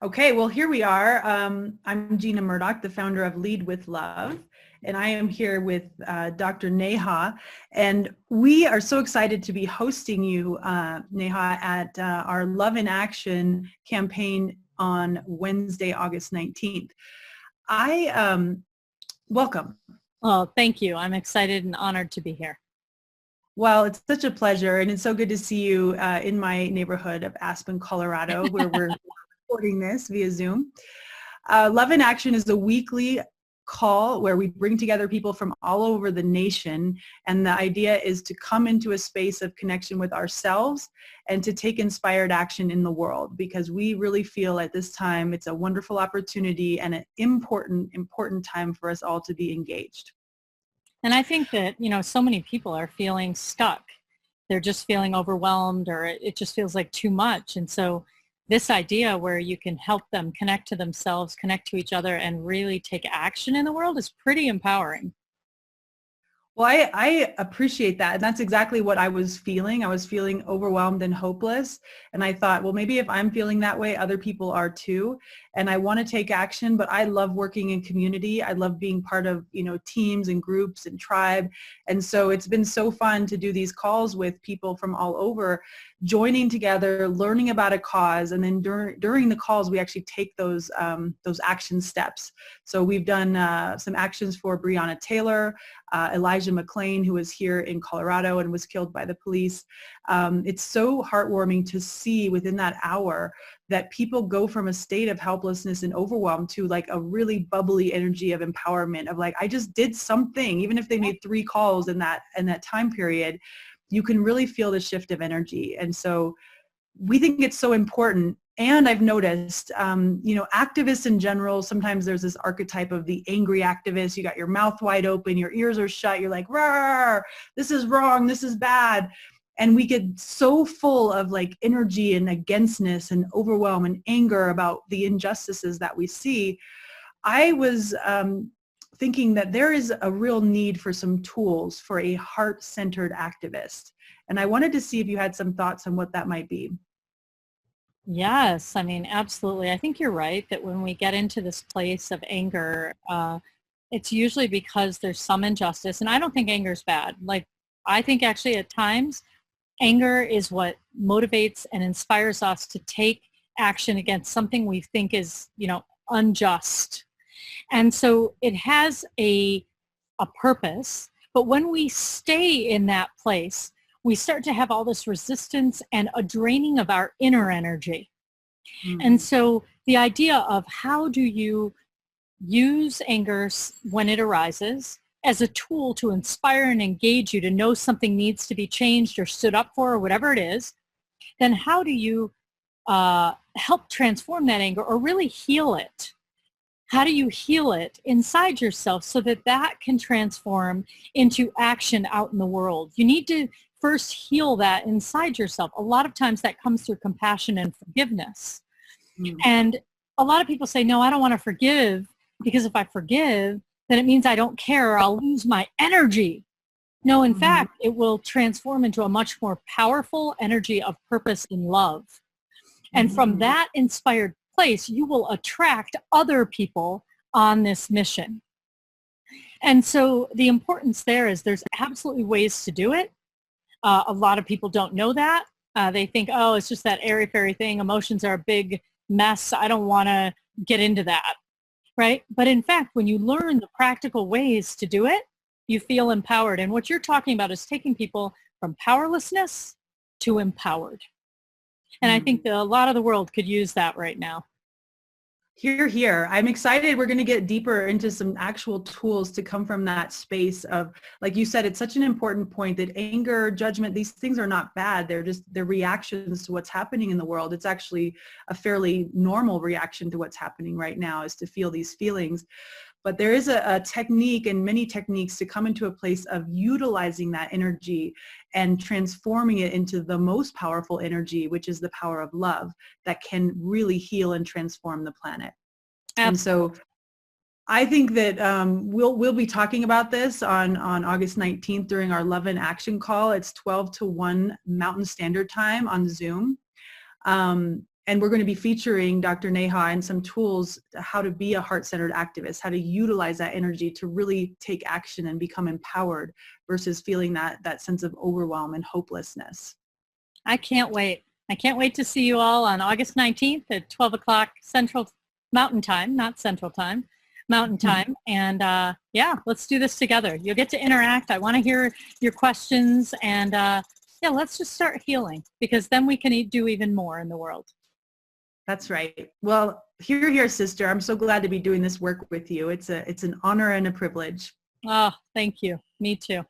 Okay, well, here we are. I'm Gina Murdock, the founder of Lead with Love, and I am here with Dr. Neha, and we are so excited to be hosting you, Neha, at our Love in Action campaign on Wednesday, August 19th. Welcome. Oh, thank you. I'm excited and honored to be here. Well, it's such a pleasure, and it's so good to see you in my neighborhood of Aspen, Colorado, where we're recording this via Zoom. Love in Action is a weekly call where we bring together people from all over the nation, and the idea is to come into a space of connection with ourselves and to take inspired action in the world, because we really feel at this time it's a wonderful opportunity and an important time for us all to be engaged. And I think that, so many people are feeling stuck. They're just feeling overwhelmed, or it just feels like too much. And so this idea where you can help them connect to themselves, connect to each other, and really take action in the world is pretty empowering. Well, I appreciate that. And that's exactly what I was feeling. I was feeling overwhelmed and hopeless. And I thought, well, maybe if I'm feeling that way, other people are too. And I want to take action, but I love working in community. I love being part of, teams and groups and tribe. And so it's been so fun to do these calls with people from all over, joining together, learning about a cause. And then during the calls, we actually take those action steps. So we've done some actions for Breonna Taylor, Elijah McClain, who was here in Colorado and was killed by the police. It's so heartwarming to see within that hour that people go from a state of helplessness and overwhelm to like a really bubbly energy of empowerment of like, I just did something. Even if they made 3 calls in that time period, you can really feel the shift of energy. And so we think it's so important. And I've noticed, activists in general, sometimes there's this archetype of the angry activist. You got your mouth wide open, your ears are shut. You're like, "Rawr, this is wrong, this is bad." And we get so full of like energy and againstness and overwhelm and anger about the injustices that we see. I was thinking that there is a real need for some tools for a heart-centered activist. And I wanted to see if you had some thoughts on what that might be. Yes, absolutely. I think you're right that when we get into this place of anger, it's usually because there's some injustice. And I don't think anger is bad. Like, I think actually at times, anger is what motivates and inspires us to take action against something we think is, unjust. And so it has a purpose, but when we stay in that place, we start to have all this resistance and a draining of our inner energy. Mm-hmm. And so the idea of how do you use anger when it arises as a tool to inspire and engage you to know something needs to be changed or stood up for or whatever it is, then how do you help transform that anger or really heal it? How do you heal it inside yourself so that that can transform into action out in the world? You need to first heal that inside yourself. A lot of times that comes through compassion and forgiveness. Mm. And a lot of people say, no, I don't want to forgive because if I forgive, then it means I don't care or I'll lose my energy. No, in fact, it will transform into a much more powerful energy of purpose and love. And from that inspired place, you will attract other people on this mission. And so the importance there is there's absolutely ways to do it. A lot of people don't know that. They think, oh, it's just that airy-fairy thing. Emotions are a big mess. I don't want to get into that, right? But in fact, when you learn the practical ways to do it, you feel empowered. And what you're talking about is taking people from powerlessness to empowered. And I think that a lot of the world could use that right now. Hear, hear. I'm excited. We're going to get deeper into some actual tools to come from that space of, like you said, it's such an important point that anger, judgment, these things are not bad. They're reactions to what's happening in the world. It's actually a fairly normal reaction to what's happening right now, is to feel these feelings. But there is a technique and many techniques to come into a place of utilizing that energy and transforming it into the most powerful energy, which is the power of love that can really heal and transform the planet. Absolutely. And so I think that we'll be talking about this on August 19th during our Love in Action call. It's 12 to 1 Mountain Standard Time on Zoom. And we're going to be featuring Dr. Neha and some tools how to be a heart-centered activist, how to utilize that energy to really take action and become empowered versus feeling that sense of overwhelm and hopelessness. I can't wait. I can't wait to see you all on August 19th at 12 o'clock Central Mountain Time, not Central Time, Mountain Time. And yeah, let's do this together. You'll get to interact. I want to hear your questions. And yeah, let's just start healing, because then we can do even more in the world. That's right. Well, here, sister. I'm so glad to be doing this work with you. It's an honor and a privilege. Oh, thank you. Me too.